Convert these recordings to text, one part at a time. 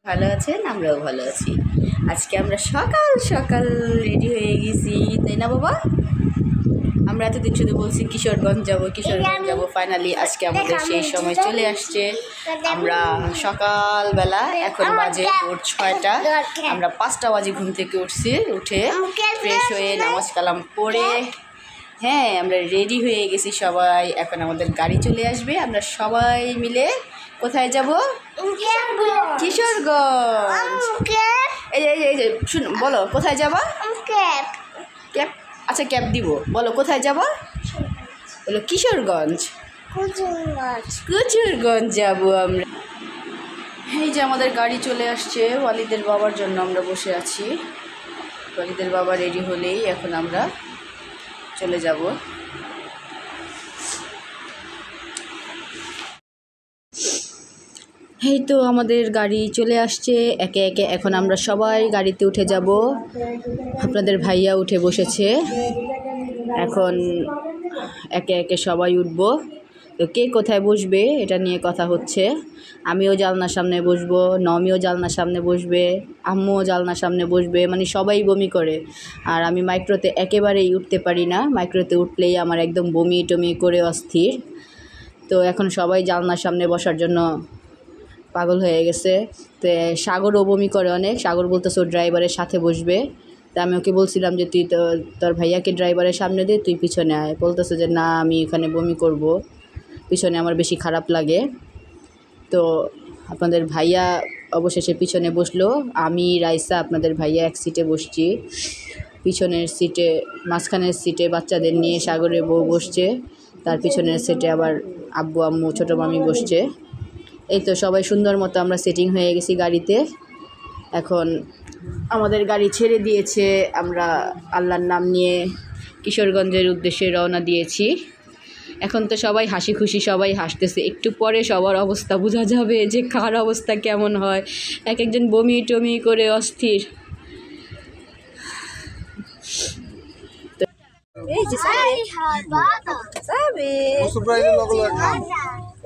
ভালো আছেন? আমরাও ভালো আছি। আজকে আমরা সকাল সকাল রেডি হয়ে গেছি, তাই না বাবা? আমরা এতদিন শুধু বলছি কিশোরগঞ্জ যাব, কিশোরগঞ্জ যাব। ফাইনালি আজকে আমাদের সেই সময় চলে আসছে। আমরা সকালবেলা, এখন বাজে ভোর 6টা, আমরা 5টা বাজে ঘুম থেকে উঠছি। উঠে ফ্রেশ হয়ে নামাজ কালাম পড়ে হ্যাঁ আমরা রেডি হয়ে গেছি সবাই। এখন আমাদের গাড়ি চলে আসবে, আমরা সবাই মিলে কোথায় যাব? কিশোরগঞ্জ। এই যে শুনুন, বলো কোথায় যাবা? ক্যাব। আচ্ছা ক্যাব দিব, বলো কোথায় যাবা? বলো কিশোরগঞ্জ। কিশোরগঞ্জ যাব আমরা। এই যে আমাদের গাড়ি চলে আসছে, ওয়ালিদের বাবার জন্য আমরা বসে আছি। ওয়ালিদের বাবা রেডি হলেই এখন আমরা চলে যাব। এই তো আমাদের গাড়ি চলে আসছে একে একে। এখন আমরা সবাই গাড়িতে উঠে যাব। আপনাদের ভাইয়া উঠে বসেছে, এখন একে একে সবাই উঠব। তো কে কোথায় বসবে এটা নিয়ে কথা হচ্ছে। আমিও জানলার সামনে বসবো, নমিও জানলার সামনে বসবে, আম্মুও জানলার সামনে বসবে, মানে সবাই বমি করে। আর আমি মাইক্রোতে একেবারেই উঠতে পারি না, মাইক্রোতে উঠলেই আমার একদম বমি টমি করে অস্থির। তো এখন সবাই জানলার সামনে বসার জন্য পাগল হয়ে গেছে। তো সাগরও বমি করে অনেক। সাগর বলতেছে ও ড্রাইভারের সাথে বসবে। তা আমি ওকে বলছিলাম যে তুই তো তোর ভাইয়াকে ড্রাইভারের সামনে দে, তুই পিছনে আয়। বলতেছে যে না, আমি এখানে বমি করব, পিছনে আমার বেশি খারাপ লাগে। তো আপনাদের ভাইয়া অবশেষে পিছনে বসলো। আমি রাইসা আপনাদের ভাইয়া এক সিটে বসছি, পিছনের সিটে, মাঝখানের সিটে বাচ্চাদের নিয়ে সাগরের বউ বসছে, তার পিছনের সিটে আবার আব্বু আম্মু ছোটো মামি বসছে। এই তো সবাই সুন্দর মতো আমরা সেটিং হয়ে গেছি গাড়িতে। এখন আমাদের গাড়ি ছেড়ে দিয়েছে, আমরা আল্লাহর নাম নিয়ে কিশোরগঞ্জের উদ্দেশ্যে রওনা দিয়েছি। এখন তো সবাই হাসি খুশি, সবাই হাসতেছে। একটু পরে সবার অবস্থা বোঝা যাবে যে কার অবস্থা কেমন হয়। এক একজন বমি টমি করে অস্থির। এই যে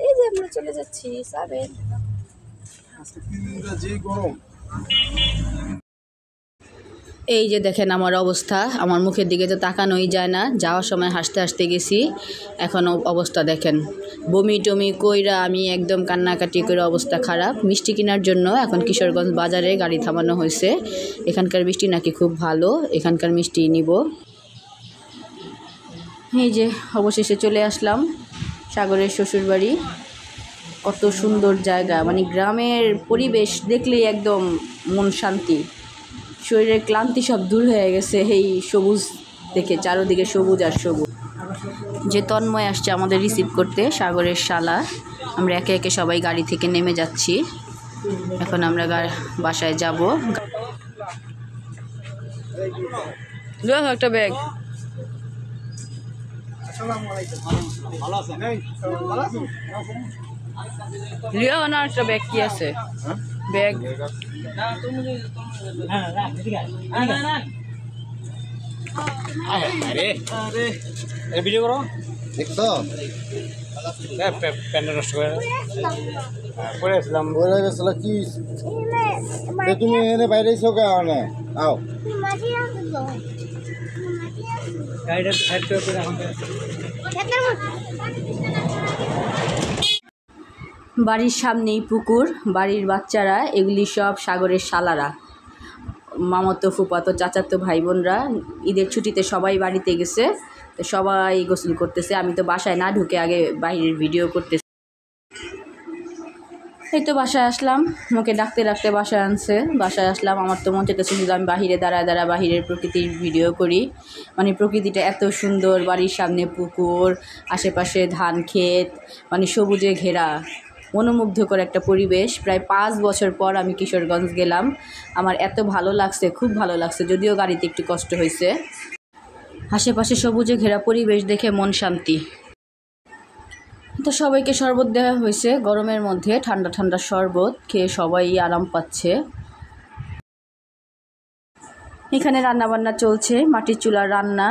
এই যে আমরা চলে যাচ্ছি সাবেন। এই যে দেখেন আমার অবস্থা, আমার মুখের দিকে তো তাকানোই যায় না। যাওয়ার সময় হাসতে হাসতে গেছি, এখন অবস্থা দেখেন বমি টমি কইরা আমি একদম কান্নাকাটি করে অবস্থা খারাপ। মিষ্টি কেনার জন্য এখন কিশোরগঞ্জ বাজারে গাড়ি থামানো হয়েছে। এখানকার মিষ্টি নাকি খুব ভালো, এখানকার মিষ্টি নিব। এই যে অবশেষে চলে আসলাম সাগরের শ্বশুরবাড়ি। কত সুন্দর জায়গা, মানে গ্রামের পরিবেশ দেখলেই একদম মন শান্তি, শরীরের ক্লান্তি সব দূর হয়ে গেছে এই সবুজ দেখে। চারোদিকে সবুজ আর সবুজ। যে তন্ময় আসছে আমাদের রিসিভ করতে, সাগরের শালা। আমরা একে একে সবাই গাড়ি থেকে নেমে যাচ্ছি। এখন আমরা বাসায় যাব। একটা ব্যাগ লিও না, একটা ব্যাগ কি আছে? ব্যাগ ভিডিও করো, দেখছো প্যান্টটা নষ্ট করে পরে আসলাম। বলে গেছিল কি তুমি এখানে বাইরে কারণে আও গাড়িটা সাইড করে রাখুন। বাড়ির সামনেই পুকুর, বাড়ির বাচ্চারা এগুলি সব সাগরের শালারা, মামাতো ফুপাতো চাচাতো ভাই বোনরা। ঈদের ছুটিতে সবাই বাড়িতে গেছে, তো সবাই গোসল করতেছে। আমি তো বাসায় না ঢুকে আগে বাইরের ভিডিও করতেছি। এই তো বাসায় আসলাম, মুখে ডাকতে ডাকতে বাসায় আনছে। বাসায় আসলাম, আমার তো মন চাইতেছে শুধু আমি বাহিরে দাঁড়ায় দাঁড়ায় বাহিরের প্রকৃতির ভিডিও করি। মানে প্রকৃতিটা এত সুন্দর, বাড়ির সামনে পুকুর, আশেপাশে ধান ক্ষেত, মানে সবুজে ঘেরা, মনোমুগ্ধকর একটা পরিবেশ। প্রায় 5 বছর পর আমি কিশোরগঞ্জ গেলাম, আমার এত ভালো লাগছে, খুব ভালো লাগছে। যদিও গাড়িতে একটু কষ্ট হয়েছে। আশেপাশে সবুজে ঘেরা পরিবেশ দেখে মন শান্তি। তো সবাইকে শরবত দেওয়া হয়েছে, গরমের মধ্যে ঠান্ডা ঠান্ডা শরবত খেয়ে সবাই আরাম পাচ্ছে। এখানে রান্নাবান্না চলছে, মাটির চুলার রান্না।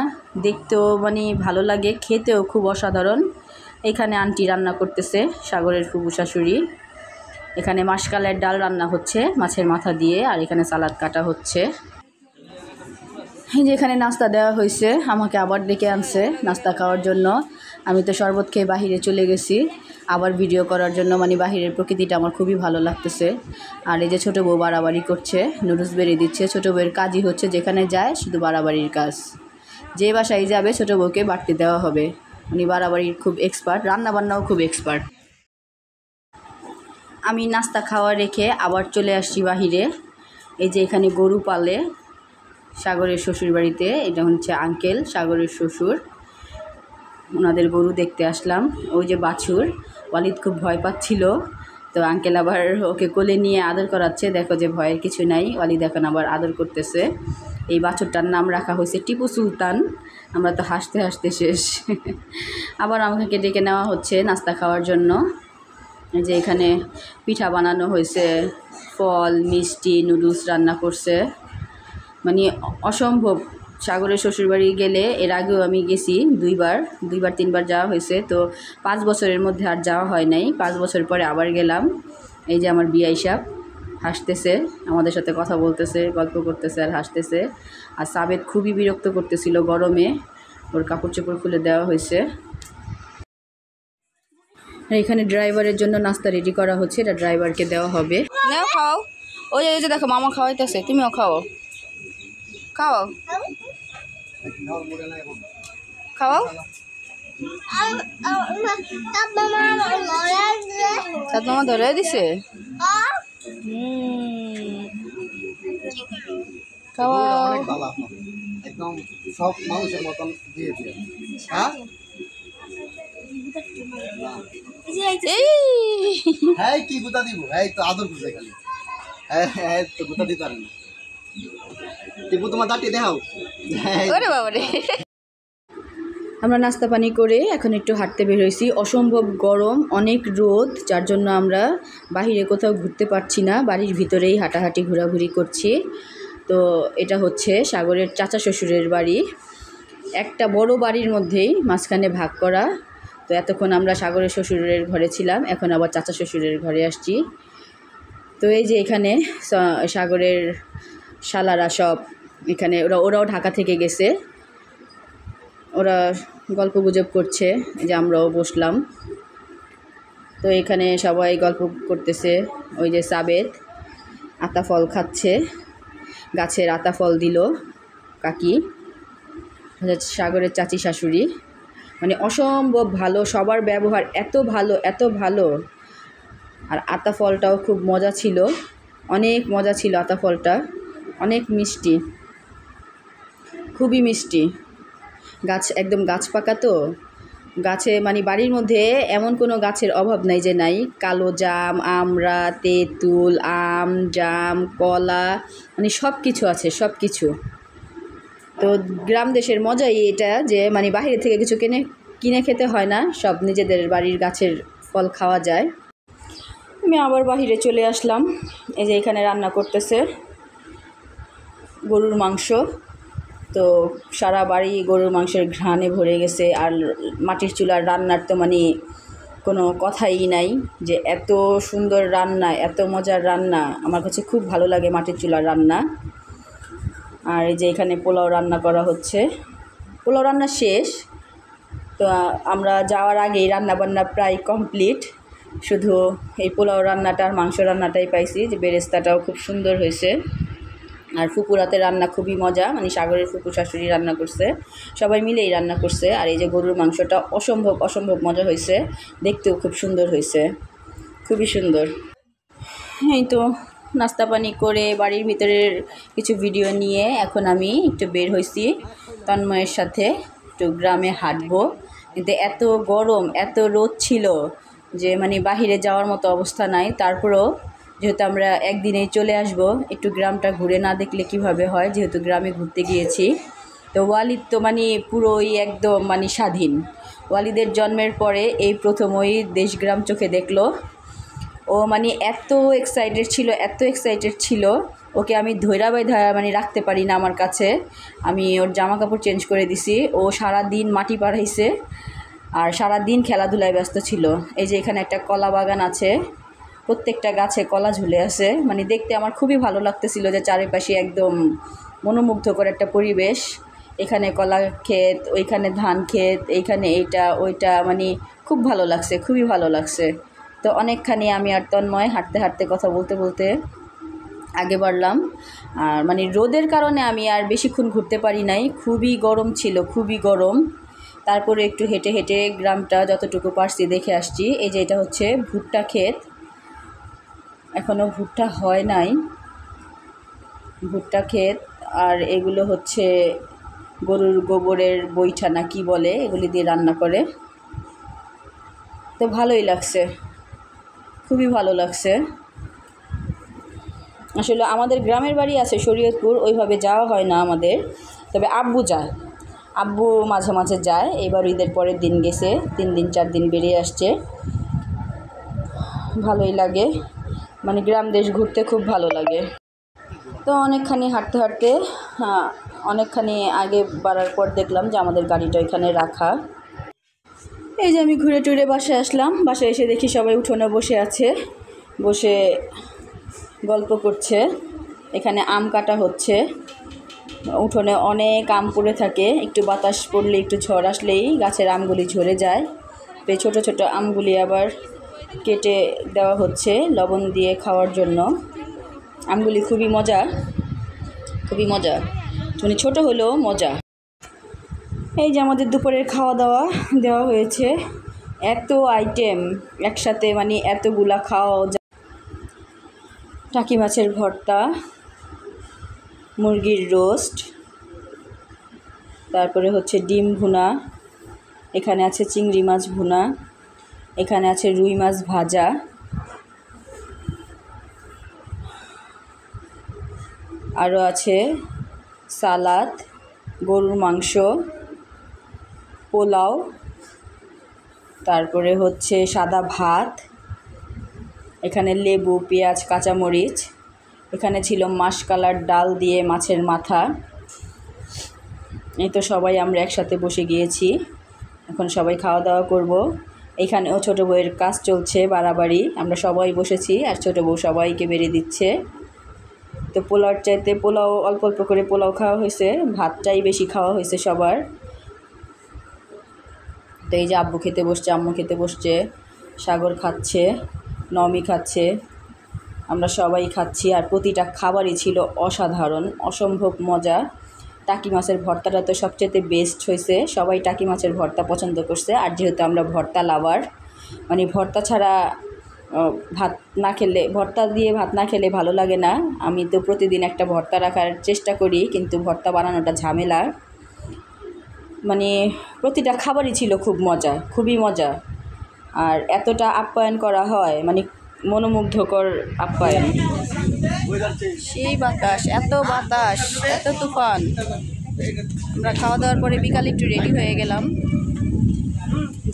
দেখতেও মানে ভালো লাগে, খেতেও খুব অসাধারণ। এখানে আন্টি রান্না করতেছে, সাগরের ফুবু শাশুড়ি। এখানে মাসকালের ডাল রান্না হচ্ছে মাছের মাথা দিয়ে, আর এখানে সালাদ কাটা হচ্ছে। এই যে এখানে নাস্তা দেওয়া হয়েছে, আমাকে আবার ডেকে আনছে নাস্তা খাওয়ার জন্য। আমি তো শরবত খেয়ে বাহিরে চলে গেছি আবার ভিডিও করার জন্য, মানে বাহিরের প্রকৃতিটা আমার খুবই ভালো লাগতেছে। আর এই যে ছোটো বউ বাড়াবাড়ি করছে, নুডলস বেরিয়ে দিচ্ছে। ছোটো বউয়ের কাজই হচ্ছে যেখানে যায় শুধু বাড়াবাড়ির কাজ। যে বাসায় যাবে ছোটো বউকে বাড়তে দেওয়া হবে, উনি বাড়াবাড়ির খুব এক্সপার্ট, রান্নাবান্নাও খুব এক্সপার্ট। আমি নাস্তা খাওয়া রেখে আবার চলে আসছি বাহিরে। এই যে এখানে গরু পালে সাগরের শ্বশুর বাড়িতে, এটা হচ্ছে আঙ্কেল সাগরের শ্বশুর, ওনাদের গরু দেখতে আসলাম। ওই যে বাছুর, ওয়ালিদ খুব ভয় পাচ্ছিল, তো আঙ্কেল আবার ওকে কোলে নিয়ে আদর করাচ্ছে। দেখো যে ভয়ের কিছু নাই, ওয়ালিদ এখন আবার আদর করতেছে। এই বাছুরটার নাম রাখা হয়েছে টিপু সুলতান। আমরা তো হাসতে হাসতে শেষ। আবার আমাকে ডেকে নেওয়া হচ্ছে নাস্তা খাওয়ার জন্য। এই যে এখানে পিঠা বানানো হয়েছে, ফল, মিষ্টি, নুডলস রান্না করছে, মানে অসম্ভব। সাগরের শ্বশুরবাড়ি গেলে, এর আগেও আমি গেছি দুইবার 3বার যাওয়া হয়েছে, তো 5 বছরের মধ্যে আর যাওয়া হয় নাই। 5 বছর পরে আবার গেলাম। এই যে আমার বিয়াই সাহেব হাসতেছে, আমাদের সাথে কথা বলতেছে, গল্প করতেছে আর হাসতেছে। আর সাবেদ খুবই বিরক্ত করতেছিল গরমে, ওর কাপড় চোপড় খুলে দেওয়া হয়েছে। আর এখানে ড্রাইভারের জন্য নাস্তা রেডি করা হচ্ছে, এটা ড্রাইভারকে দেওয়া হবে। নাও খাও। ওই যে দেখো মামা খাওয়াইতেছে, তুমিও খাও। খাও খাও। তার মামা ধরে দিছে। খাওয়া একদম সব মানুষের মতন দিয়ে দিয়ে। হ্যাঁ হ্যাঁ কি গুতা দিব, এই তো আদর বুঝে খালি, হ্যাঁ তো গুতা দিতে পারেন না। টিপু তোমার দাঁড়ি দেখাও। ওরে বাবা রে। আমরা নাস্তা পানি করে এখন একটু হাঁটতে বের হয়েছি। অসম্ভব গরম, অনেক রোদ, যার জন্য আমরা বাহিরে কোথাও ঘুরতে পারছি না, বাড়ির ভিতরেই হাঁটাহাঁটি ঘোরাঘুরি করছি। তো এটা হচ্ছে সাগরের চাচা শ্বশুরের বাড়ি, একটা বড় বাড়ির মধ্যেই মাঝখানে ভাগ করা। তো এতক্ষণ আমরা সাগরের শ্বশুরের ঘরে ছিলাম, এখন আবার চাচা শ্বশুরের ঘরে আসছি। তো এই যে এখানে সাগরের শালারা সব এখানে, ওরাও ঢাকা থেকে গেছে, ওরা গল্প গুজব করছে। এই যে আমরাও বসলাম, তো এখানে সবাই গল্প করতেছে। ওই যে সাবেদ আতা ফল খাচ্ছে, গাছের আতা ফল দিল কাকি, সাগরের চাচি শাশুড়ি, মানে অসম্ভব ভালো, সবার ব্যবহার এত ভালো এত ভালো। আর আতা ফলটাও খুব মজা ছিল, অনেক মজা ছিল আতা ফলটা, অনেক মিষ্টি, খুবই মিষ্টি। গাছ একদম গাছ পাকা, তো গাছে মানে বাড়ির মধ্যে এমন কোনো গাছের অভাব নাই যে নাই। কালো জাম, আমড়া, তেঁতুল, আম, জাম, কলা, মানে সব কিছু আছে, সব কিছু। তো গ্রাম দেশের মজাই এটা যে মানে বাইরে থেকে কিছু কিনে খেতে হয় না, সব নিজেদের বাড়ির গাছের ফল খাওয়া যায়। আমি আবার বাহিরে চলে আসলাম। এই যে এখানে রান্না করতেছে গরুর মাংস, তো সারা বাড়ি গরুর মাংসের ঘ্রাণে ভরে গেছে। আর মাটির চুলার রান্নার তো মানে কোনো কথাই নাই, যে এত সুন্দর রান্না, এত মজার রান্না, আমার কাছে খুব ভালো লাগে মাটির চুলার রান্না। আর এই যে এখানে পোলাও রান্না করা হচ্ছে, পোলাও রান্না শেষ। তো আমরা যাওয়ার আগেই রান্নাবান্না প্রায় কমপ্লিট, শুধু এই পোলাও রান্নাটা আর মাংস রান্নাটাই পাইছি, যে বেরেস্তাটাও খুব সুন্দর হয়েছে। আর ফুপুরাতে রান্না খুবই মজা, মানে সাগরের ফুপু শাশুড়ি রান্না করছে, সবাই মিলেই রান্না করছে। আর এই যে গরুর মাংসটা অসম্ভব অসম্ভব মজা হয়েছে, দেখতেও খুব সুন্দর হয়েছে, খুবই সুন্দর। এই তো নাস্তা পানি করে বাড়ির ভিতরের কিছু ভিডিও নিয়ে এখন আমি একটু বের হয়েছি তন্ময়ের সাথে, একটু গ্রামে হাঁটবো। কিন্তু এত গরম, এত রোদ ছিল যে মানে বাহিরে যাওয়ার মতো অবস্থা নাই। তারপরেও যেহেতু আমরা একদিনেই চলে আসব, একটু গ্রামটা ঘুরে না দেখলে কিভাবে হয়, যেহেতু গ্রামে ঘুরতে গিয়েছি। তো ওয়ালিদ তো মানে পুরোই একদম মানে স্বাধীন, ওয়ালিদের জন্মের পরে এই প্রথম ওই দেশগ্রাম চোখে দেখলো। ও মানে এত এক্সাইটেড ছিল, এত এক্সাইটেড ছিল, ওকে আমি ধৈরা মানে রাখতে পারি না আমার কাছে। আমি ওর জামা কাপড় চেঞ্জ করে দিছি, ও সারা দিন মাটি পাড়াইছে আর সারা দিন খেলাধুলায় ব্যস্ত ছিল। এই যে এখানে একটা কলা বাগান আছে, প্রত্যেকটা গাছে কলা ঝুলে আছে, মানে দেখতে আমার খুবই ভালো লাগতেছিল যে চারিপাশে একদম মনোমুগ্ধকর একটা পরিবেশ। এখানে কলা ক্ষেত, ওইখানে ধান ক্ষেত, এইখানে এইটা ওইটা, মানে খুব ভালো লাগছে, খুবই ভালো লাগছে। তো অনেকখানি আমি আর তন্ময় হাঁটতে হাঁটতে কথা বলতে বলতে আগে বাড়লাম। আর মানে রোদের কারণে আমি আর বেশিক্ষণ ঘুরতে পারি নাই, খুবই গরম ছিল, খুবই গরম। তারপরে একটু হেঁটে হেঁটে গ্রামটা যতটুকু পারছি দেখে আসছি। এই যে এটা হচ্ছে ভুট্টা ক্ষেত, এখনও ভুট্টা হয় নাই, ভুট্টা ক্ষেত। আর এগুলো হচ্ছে গরুর গোবরের বৈঠা না কি বলে, এগুলি দিয়ে রান্না করে। তো ভালোই লাগছে, খুবই ভালো লাগছে। আসলে আমাদের গ্রামের বাড়ি আছে শরীয়তপুর, ওইভাবে যাওয়া হয় না আমাদের, তবে আব্বু যায়, আব্বু মাঝে মাঝে যায়। এবার ঈদের পরের দিন গেছে, 3 দিন 4 দিন বেরিয়ে আসছে। ভালোই লাগে, মানে গ্রাম দেশ ঘুরতে খুব ভালো লাগে। তো অনেকখানি হাঁটতে হাঁটতে অনেকখানি আগে বাড়ার পর দেখলাম যে আমাদের গাড়িটা এখানে রাখা। এই যে আমি ঘুরে টুরে বাসায় আসলাম, বাসায় এসে দেখি সবাই উঠোনে বসে আছে, বসে গল্প করছে। এখানে আম কাটা হচ্ছে, উঠোনে অনেক আম পড়ে থাকে, একটু বাতাস পড়লে একটু ঝড় আসলেই গাছের আমগুলি ঝরে যায়। তো এই ছোটো ছোটো আমগুলি আবার কেটে দেওয়া হচ্ছে লবণ দিয়ে খাওয়ার জন্য। আমগুলি খুবই মজা, খুবই মজা, মানে ছোটো হলেও মজা। এই যে আমাদের দুপুরের খাওয়া দাওয়া দেওয়া হয়েছে, এত আইটেম একসাথে, মানে এতগুলা খাওয়া যায়। টাকি মাছের ভর্তা, মুরগির রোস্ট, তারপরে হচ্ছে ডিম ভুনা, এখানে আছে চিংড়ি মাছ ভুনা, এখানে আছে রুই মাছ ভাজা, আরও আছে সালাদ, গরুর মাংস, পোলাও, তারপরে হচ্ছে সাদা ভাত, এখানে লেবু, পেঁয়াজ, কাঁচামরিচ, এখানে ছিল মাশকালার ডাল দিয়ে মাছের মাথা। এই তো সবাই আমরা একসাথে বসে গিয়েছি, এখন সবাই খাওয়া দাওয়া করব। এখানেও ছোটো বউয়ের কাজ চলছে বাড়াবাড়ি, আমরা সবাই বসেছি আর ছোটো বউ সবাইকে বেড়ে দিচ্ছে। তো পোলাওর চাইতে পোলাও অল্প অল্প করে পোলাও খাওয়া হয়েছে, ভাতটাই বেশি খাওয়া হয়েছে সবার। তো এই যে আব্বু খেতে বসছে, আম্মু খেতে বসছে, সাগর খাচ্ছে, নমি খাচ্ছে, আমরা সবাই খাচ্ছি। আর প্রতিটা খাবারই ছিল অসাধারণ, অসম্ভব মজা। টাকি মাছের ভর্তাটা তো সবচেয়ে বেস্ট হয়েছে, সবাই টাকি মাছের ভর্তা পছন্দ করছে। আর যেহেতু আমরা ভর্তা লাভার, মানে ভর্তা ছাড়া ভাত না খেলে, ভর্তা দিয়ে ভাত না খেলে ভালো লাগে না। আমি তো প্রতিদিন একটা ভর্তা রাখার চেষ্টা করি, কিন্তু ভর্তা বানানোটা ঝামেলা। মানে প্রতিটা খাবারই ছিল খুব মজা, খুবই মজা। আর এতটা আপ্যায়ন করা হয়, মানে মনোমুগ্ধকর আপ্যায়ন। সেই বাতাস, এত বাতাস, এত তুফান। আমরা খাওয়া দাওয়ার পরে বিকালে একটু রেডি হয়ে গেলাম,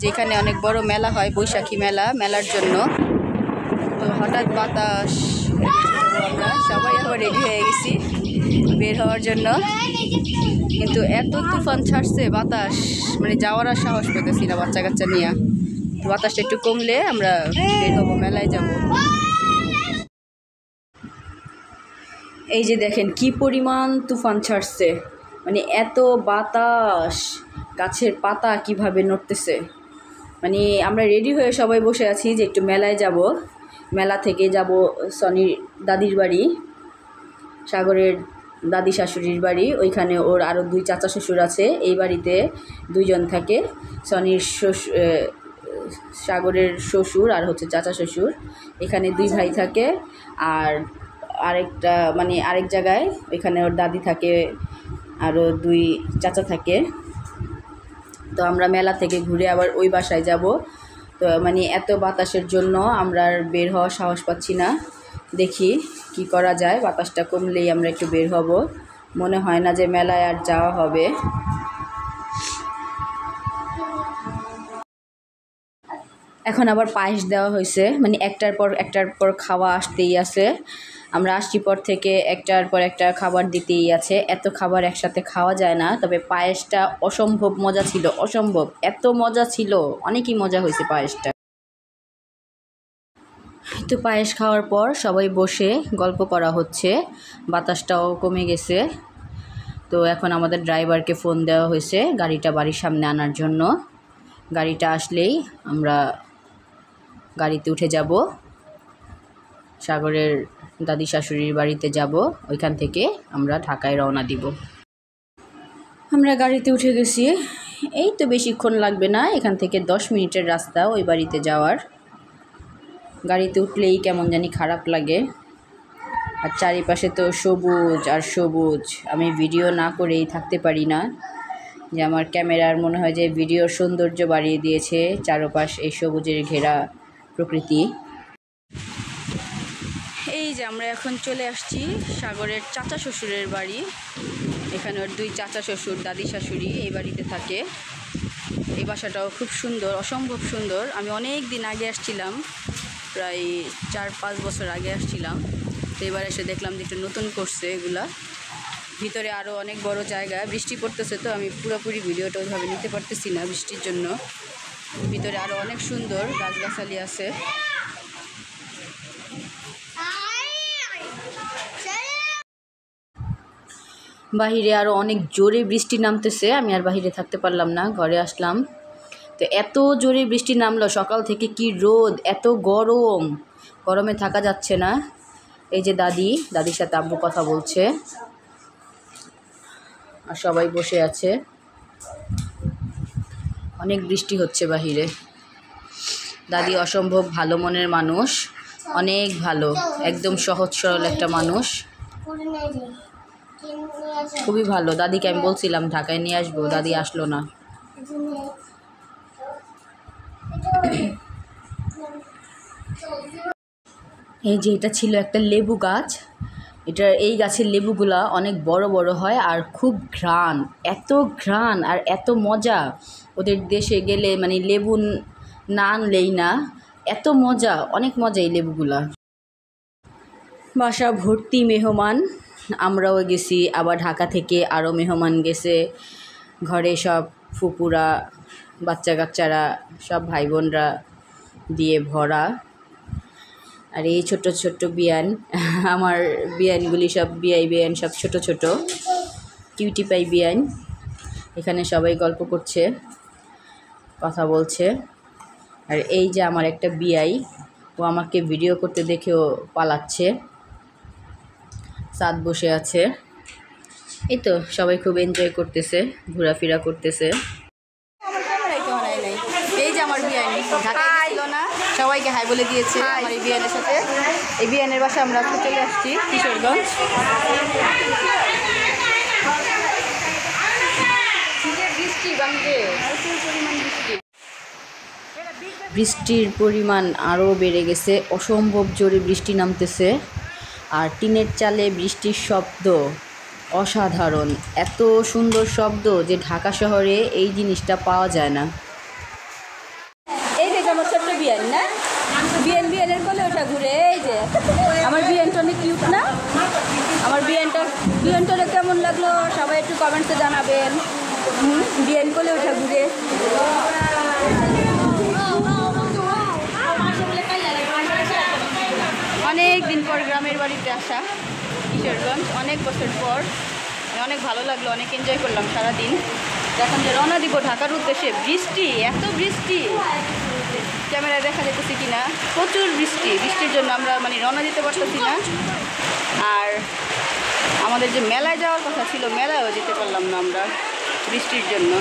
যেখানে অনেক বড় মেলা হয়, বৈশাখী মেলা, মেলার জন্য। তো হঠাৎ বাতাস, আমরা সবাই আবার রেডি হয়ে গেছি বের হওয়ার জন্য, কিন্তু এত তুফান ছাড়ছে বাতাস, মানে যাওয়ার আর সাহস পেতেছি না বাচ্চা কাচ্চা নিয়ে। বাতাসটা একটু কমলে আমরা বের হবো, মেলায় যাব। এই যে দেখেন কি পরিমাণ তুফান ছাড়ছে, মানে এত বাতাস, গাছের পাতা কিভাবে নড়তেছে। মানে আমরা রেডি হয়ে সবাই বসে আছি যে একটু মেলায় যাব, মেলা থেকে যাব সনির দাদির বাড়ি, সাগরের দাদি শাশুড়ির বাড়ি। ওইখানে ওর আরও 2 চাচা শ্বশুর আছে, এই বাড়িতে 2 জন থাকে, সনির সাগরের শ্বশুর আর হচ্ছে চাচা শ্বশুর। এখানে 2 ভাই থাকে, আর আরেকটা মানে আরেক জায়গায় ওইখানে ওর দাদি থাকে, আরও 2 চাচা থাকে। তো আমরা মেলা থেকে ঘুরে আবার ওই বাসায় যাব। তো মানে এত বাতাসের জন্য আমরা আর বের হওয়ার সাহস পাচ্ছি না, দেখি কি করা যায়। বাতাসটা কমলেই আমরা একটু বের হব, মনে হয় না যে মেলায় আর যাওয়া হবে। এখন আবার পায়েস দেওয়া হয়েছে, মানে একটার পর খাওয়া আসতেই আছে। আমরা আসছি পর থেকে একটার পর একটা খাবার দিতেই আছে, এত খাবার একসাথে খাওয়া যায় না। তবে পায়েসটা অসম্ভব মজা ছিল, অসম্ভব, এত মজা ছিল, অনেকই মজা হয়েছে পায়েসটা। তো পায়েস খাওয়ার পর সবাই বসে গল্প করা হচ্ছে, বাতাসটাও কমে গেছে। তো এখন আমাদের ড্রাইভারকে ফোন দেওয়া হয়েছে গাড়িটা বাড়ির সামনে আনার জন্য। গাড়িটা আসলেই আমরা গাড়িতে উঠে যাব, সাগরের দাদি শাশুড়ির বাড়িতে যাব। ওইখান থেকে আমরা ঢাকায় রওনা দিব। আমরা গাড়িতে উঠে গেছি, এই তো বেশিক্ষণ লাগবে না, এখান থেকে 10 মিনিটের রাস্তা ওই বাড়িতে যাওয়ার। গাড়িতে উঠলেই কেমন জানি খারাপ লাগে, আর চারিপাশে তো সবুজ আর সবুজ। আমি ভিডিও না করেই থাকতে পারি না, যে আমার ক্যামেরার মনে হয় যে ভিডিওর সৌন্দর্য বাড়িয়ে দিয়েছে চারপাশ এই সবুজের ঘেরা প্রকৃতি। এই যে আমরা এখন চলে আসছি সাগরের চাচা শ্বশুরের বাড়ি। এখানে ওর 2 চাচা শ্বশুর, দাদি শাশুড়ি এই বাড়িতে থাকে। এই বাসাটাও খুব সুন্দর, অসম্ভব সুন্দর। আমি অনেক দিন আগে আসছিলাম, প্রায় 4-5 বছর আগে আসছিলাম। তো এবার এসে দেখলাম যে একটু নতুন করছে এগুলা। ভিতরে আরও অনেক বড় জায়গা, বৃষ্টি পড়তেছে তো আমি পুরোপুরি ভিডিওটা ওইভাবে নিতে পারতেছি না বৃষ্টির জন্য। ভিতরে আরও অনেক সুন্দর গাছগাছালি আছে। বাহিরে আরও অনেক জোরে বৃষ্টি নামতেছে, আমি আর বাহিরে থাকতে পারলাম না, ঘরে আসলাম। তো এত জোরে বৃষ্টি নামলো, সকাল থেকে কি রোদ, এত গরম, গরমে থাকা যাচ্ছে না। এই যে দাদির সাথে আব্বু কথা বলছে, আর সবাই বসে আছে। অনেক বৃষ্টি হচ্ছে বাহিরে। দাদি অসম্ভব ভালো মনের মানুষ, অনেক ভালো, একদম সহজ সরল একটা মানুষ, খুবই ভালো। দাদিকে আমি বলছিলাম ঢাকায় নিয়ে আসবো, দাদি আসলো না। এই যে এটা ছিল একটা লেবু গাছ, এই গাছের লেবুগুলা অনেক বড় বড় হয় আর খুব ঘ্রাণ, এত ঘ্রাণ আর এত মজা। ওদের দেশে গেলে মানে লেবু না আনলেই না, এত মজা, অনেক মজা এই লেবুগুলা। বাসা ভর্তি মেহমান, আমরাও গেছি, আবার ঢাকা থেকে আরও মেহমান গেছে। ঘরে সব ফুপুরা, বাচ্চা কাচ্চারা, সব ভাই বোনরা দিয়ে ভরা। আর এই ছোট্ট ছোট্ট বিয়ান, আমার বিয়ানগুলি সব বিয়ান সব ছোট ছোট কিউটি পাই বিয়ান। এখানে সবাই গল্প করছে, কথা বলছে। আর এই যে আমার একটা বিয়াই, ও আমাকে ভিডিও করতে দেখেও পালাচ্ছে, সাদ বসে আছে। এই তো সবাই খুব এনজয় করতেছে, ঘোরাফেরা করতেছে। এই যে আমার বিয়ান ঢাকায় ছিল না, সবাইকে হাই বলে দিয়েছে আমার এই বিয়ানের সাথে। এই বিয়ানের বাসা আমরা আজকে চলে আসছি কিশোরগঞ্জ। বৃষ্টির পরিমাণ আরও বেড়ে গেছে, অসম্ভব জোরে বৃষ্টি নামতেছে। আর টিনের চালে বৃষ্টির শব্দ অসাধারণ, এত সুন্দর শব্দ যে ঢাকা শহরে এই জিনিসটা পাওয়া যায় না। এই যে আমার ছোট্ট বিয়ান না, বিয়ানের কোলে ওটা ঘুরে। এই যে আমার বিয়ানটা অনেক কিউট না, আমার বিয়ানটা কেমন লাগলো সবাই একটু কমেন্টসে জানাবেন। বিয়ান কোলে ওটা ঘুরে। অনেক দিন পর গ্রামের বাড়িতে আসা কিশোরগঞ্জ, অনেক বছর পর, অনেক ভালো লাগলো, অনেক এনজয় করলাম সারাদিন। এখন যে রওনা দিব ঢাকার উদ্দেশ্যে, বৃষ্টি, এত বৃষ্টি, ক্যামেরায় দেখা যেতেছে কিনা, প্রচুর বৃষ্টি। বৃষ্টির জন্য আমরা মানে রওনা দিতে পারতেছি না। আর আমাদের যে মেলায় যাওয়ার কথা ছিল, মেলায়ও যেতে পারলাম না আমরা বৃষ্টির জন্য।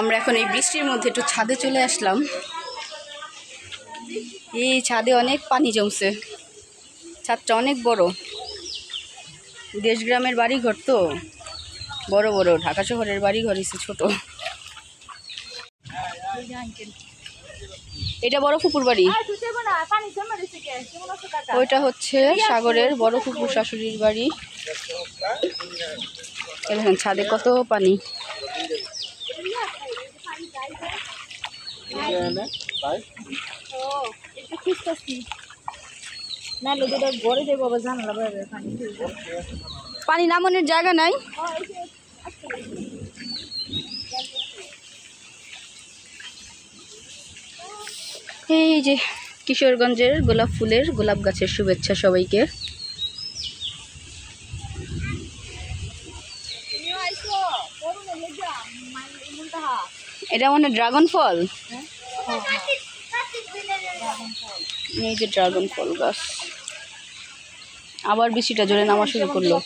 আমরা এখন এই বৃষ্টির মধ্যে একটু ছাদে চলে আসলাম। এই ছাদে অনেক পানি জমছে, ছাদটা অনেক বড়। দেশ গ্রামের বাড়িঘর তো বড় বড়, ঢাকা শহরের বাড়িঘর হচ্ছে ছোট। এটা বড় ফুপুর বাড়ি, ওইটা হচ্ছে সাগরের বড় ফুপুর শাশুড়ির বাড়ি। দেখেন ছাদে কত পানি। পানি নামানোর জায়গা নাই। এই যে কিশোরগঞ্জের গোলাপ ফুলের গোলাপ গাছের শুভেচ্ছা সবাইকে। এটা মনে ড্রাগন ফল, এই যে ড্রাগন ফল গাছ। আবার বৃষ্টিটা জোরে নামা শুরু করলো।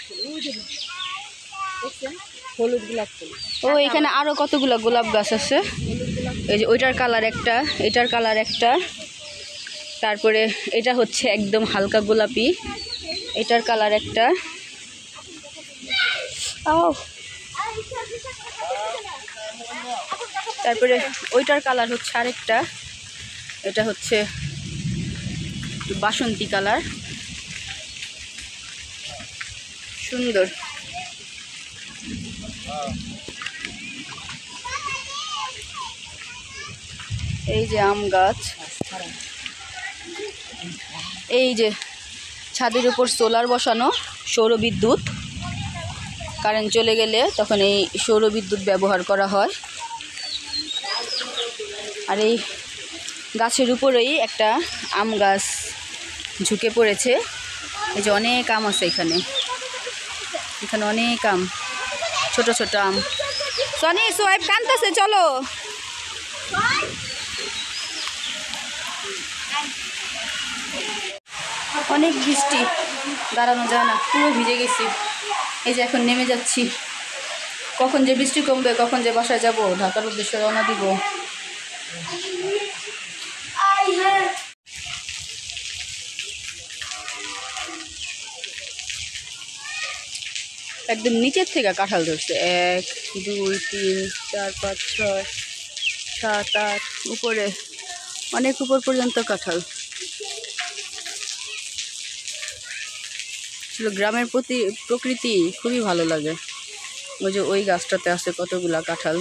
হলুদ গোলাপ ফুল। ও এখানে আরো কতগুলো গোলাপ গাছ আছে। এই যে ওইটার কালার একটা, এটার কালার একটা, তারপরে এটা হচ্ছে একদম হালকা গোলাপি, এটার কালার একটা। তারপরে ওইটার কালার হচ্ছে আরেকটা, এটা হচ্ছে বাসন্তী কালার, সুন্দর। এই যে আম গাছ, এই যে ছাদের উপর সোলার বসানো, সৌরবিদ্যুৎ। কারেন্ট চলে গেলে তখন এই সৌরবিদ্যুৎ ব্যবহার করা হয়। আর এই গাছের উপরেই একটা আম গাছ ঝুঁকে পড়েছে। এই যে অনেক আম আছে এখানে, এখানে অনেক আম, ছোট ছোট আম। সনি সোয়েব কানতেছে, চলো। অনেক বৃষ্টি, দাঁড়ানো যায় না, পুরো ভিজে গেছি। এই যে এখন নেমে যাচ্ছি, কখন যে বৃষ্টি কমবে, কখন যে বাসায় যাব, ঢাকার উদ্দেশ্যে রওনা দিব। একদম নিচের থেকে কাঁঠাল ধরছে, 1 2 3 4 5 6 7 8, উপরে অনেক উপর পর্যন্ত কাঁঠাল। গ্রামের প্রকৃতি খুবই ভালো লাগে। ওই যে ওই গাছটাতে আছে কতগুলা কাঁঠাল।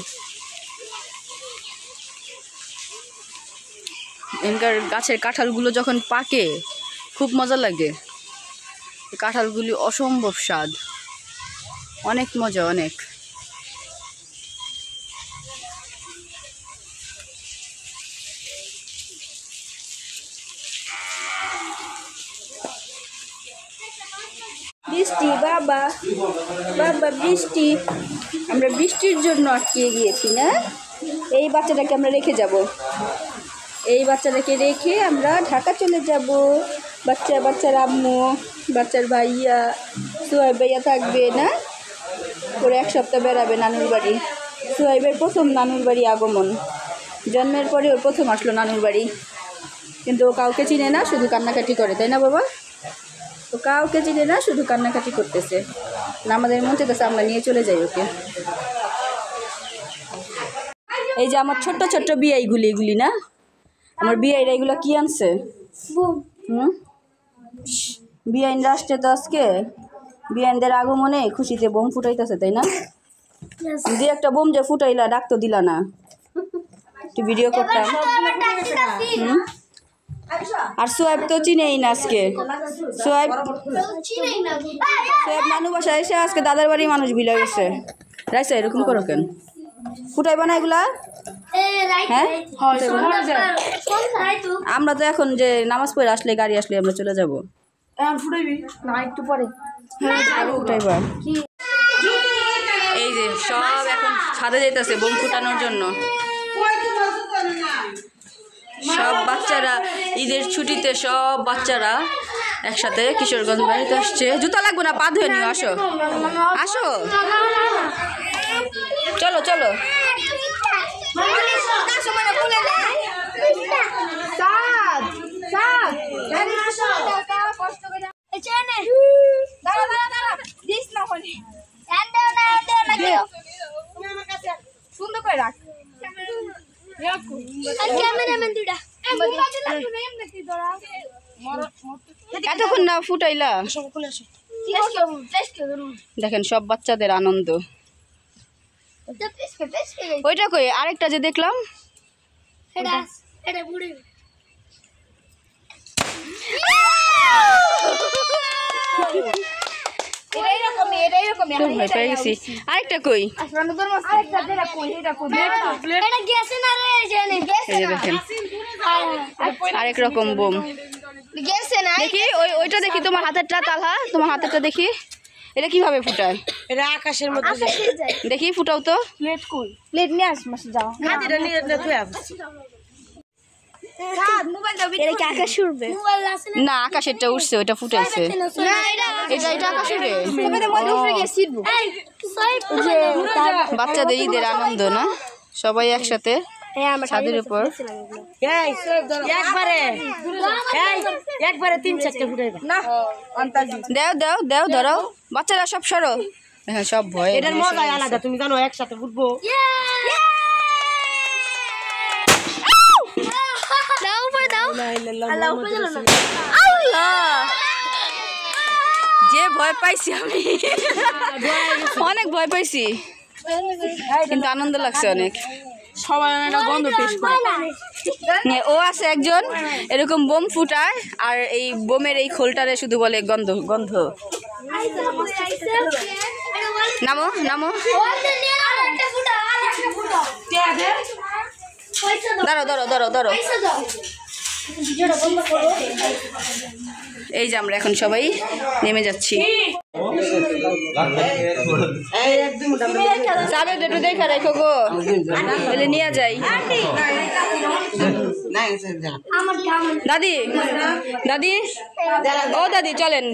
এখানকার গাছের কাঁঠালগুলো যখন পাকে খুব মজা লাগে। কাঁঠালগুলি অসম্ভব স্বাদ, অনেক মজা, অনেক। বৃষ্টি, বাবা বাবা বৃষ্টি। আমরা বৃষ্টির জন্য আটকে গিয়েছি না। এই বাচ্চাটাকে আমরা রেখে যাব, এই বাচ্চাটাকে রেখে আমরা ঢাকা চলে যাব। বাচ্চার আম্মু, বাচ্চার ভাইয়া, সোহাইব ভাইয়া থাকবে না, পরে 1 সপ্তাহ বেড়াবে নানুর বাড়ি। সোহাইবের প্রথম নানুর বাড়ি আগমন, জন্মের পরে ওর প্রথম আসলো নানুর বাড়ি। কিন্তু ও কাউকে চিনে না, শুধু কান্নাকাটি করে, তাই না বাবা? তো কাউকে চিনে না, শুধু কান্নাকাটি করতেছে। আমাদের মন চাইতেছে আমরা নিয়ে চলে যাই ওকে। এই যে আমার ছোট্ট ছোট্ট বিয়াইগুলি, এগুলি না আমার বিয়াইরা, এগুলো কি আনছে? বিয়াইনরা আসছে তো আজকে, বিয়াইনদের আগমনে খুশিতে বোম ফুটাইতেছে, তাই না? যে একটা বোম যে ফুটাইলা, ডাক তো দিলা না, একটু ভিডিও করতাম। আর সোয়েব তো চিনেই না আজকে, সোয়েব নানু বাসায় এসে আজকে দাদার বাড়ি মানুষ ভিলে গেছে। রাইসা এরকম করো কেন? ফুটাইবা না এগুলা? হ্যাঁ, আমরা তো এখন যে নামাজ পড়ে আসলে, গাড়ি আসলে আমরা চলে যাবো। একটু পরে ফুটাইবা। এই যে সব এখন ছাদে যাইতেছে বোম ফুটানোর জন্য। সব বাচ্চারা ঈদের ছুটিতে, সব বাচ্চারা একসাথে কিশোরগঞ্জ বাড়িতে আসছে। জুতা লাগবে না, পা ধুয়ে নিও, আসো আসো, চলো চলো। সুন্দর করে রাখ। এতক্ষণ না ফুটাইলা। দেখেন সব বাচ্চাদের আনন্দ। ওইটা কই আরেকটা যে দেখলাম, এটাই রকম তো ভয় পেয়ে গেছি। আরেকটা কই? এই যে দেখেন আরেক রকম বোম। দেখি ওইটা দেখি, তোমার হাতেরটা তালহা, তোমার হাতেরটা দেখি এটা কিভাবে ফুটায়। এটা আকাশের মধ্যে দেখি ফুটাও তো। প্লেট নিয়ে আস মাসে যাও হাতেটা নিয়ে তুই আসছিস এটা কি আকাশ উড়বে? না আকাশেরটা উঠছে, ওইটা ফুটাইছে। এটা আকাশ উড়ে। বাচ্চাদের ঈদের আনন্দ না, সবাই একসাথে ছাদের উপর। একবারে 3-4টা ফুটাইবা না দেও দেও দেও ধরো, বাচ্চারা সব সরো। হ্যাঁ সব ভয়, এটার মজাই আলাদা, তুমি জানো একসাথে ফুটবো। যে ভয় পাইছি আমি, অনেক ভয় পাইছি, কিন্তু আনন্দ লাগছে অনেক। সবাই একটা গন্ধ টেস্ট করে। ও আছে একজন এরকম বোম ফুটায়, আর এই বোমের এই খোলটারে শুধু বলে গন্ধ গন্ধ। নামো নামো, ধরো ধরো ধরো ধরো। এই যে আমরা এখন সবাই নেমে যাচ্ছি। সাবেদ একটু দেখা রেখো গো, বলে নিয়ে যাই। দাদি দাদি ও দাদি চলেন,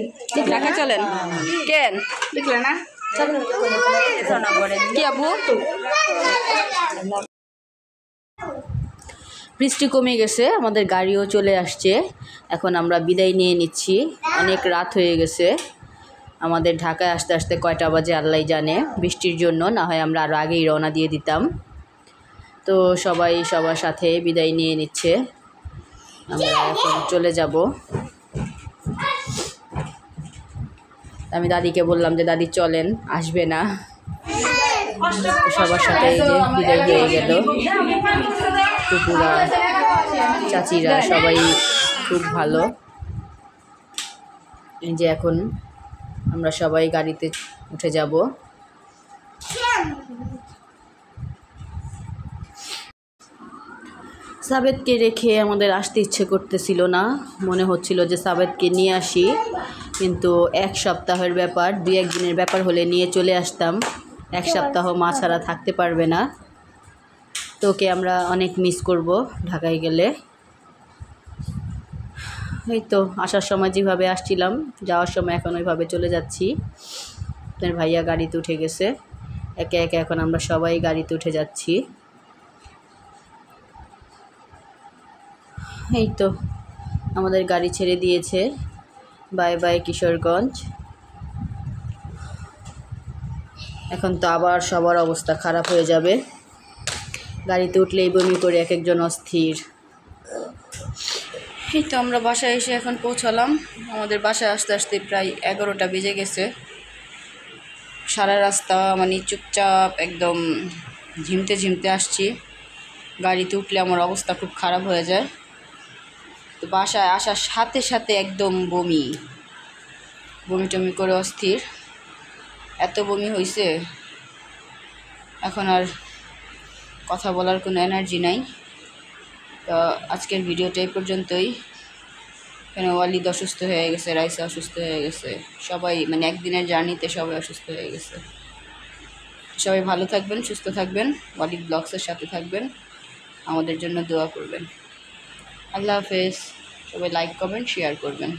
ঢাকা চলেন। কেন দেখলে না কি আপু? বৃষ্টি কমে গেছে, আমাদের গাড়িও চলে আসছে। এখন আমরা বিদায় নিয়ে নিচ্ছি, অনেক রাত হয়ে গেছে। আমাদের ঢাকায় আসতে আসতে কয়টা বাজে আল্লাহ জানে, বৃষ্টির জন্য। না হয় আমরা আরও আগেই রওনা দিয়ে দিতাম। তো সবাই সবার সাথে বিদায় নিয়ে নিচ্ছে, আমরা এখন চলে যাব। আমি দাদিকে বললাম যে দাদি চলেন, আসবে না। সবার সাথে এই যে বিদায় হয়ে গেল। ফুপুরা চাচিরা সবাই খুব ভালো। এই যে এখন আমরা সবাই গাড়িতে উঠে যাব। সাবেদকে রেখে আমাদের আসতে ইচ্ছে করতেছিল না, মনে হচ্ছিল যে সাবেদকে নিয়ে আসি, কিন্তু এক সপ্তাহের ব্যাপার, 2-1 দিনের ব্যাপার হলে নিয়ে চলে আসতাম। 1 সপ্তাহ মা ছাড়া থাকতে পারবে না। তোকে আমরা অনেক মিস করব ঢাকায় গেলে। এই তো আসার সময় যেভাবে আসছিলাম, যাওয়ার সময় এখন ওইভাবে চলে যাচ্ছি। আপনার ভাইয়া গাড়িতে উঠে গেছে, একে একে এখন আমরা সবাই গাড়িতে উঠে যাচ্ছি। এই তো আমাদের গাড়ি ছেড়ে দিয়েছে। Bye bye Kishoreganj. এখন তো আবার সবার অবস্থা খারাপ হয়ে যাবে, গাড়িতে উঠলেই বমি করে এক একজন অস্থির। এই তো আমরা বাসায় এসে এখন পৌঁছালাম। আমাদের বাসায় আসতে আসতে প্রায় 11টা বেজে গেছে। সারা রাস্তা মানে চুপচাপ একদম ঝিমতে ঝিমতে আসছি। গাড়িতে উঠলে আমার অবস্থা খুব খারাপ হয়ে যায়। তো বাসায় আসার সাথে সাথে একদম বমি টমি করে অস্থির, এত বমি হয়েছে এখন আর কথা বলার কোনো এনার্জি নাই। তো আজকের ভিডিওটা এই পর্যন্তই। কেন ওয়ালিদ অসুস্থ হয়ে গেছে, রাইসা অসুস্থ হয়ে গেছে, সবাই মানে একদিনের জার্নিতে সবাই অসুস্থ হয়ে গেছে। সবাই ভালো থাকবেন, সুস্থ থাকবেন, ওয়ালিদ ব্লগসের সাথে থাকবেন, আমাদের জন্য দোয়া করবেন। আল্লাহ হাফেজ। সবাই লাইক কমেন্ট শেয়ার করবেন।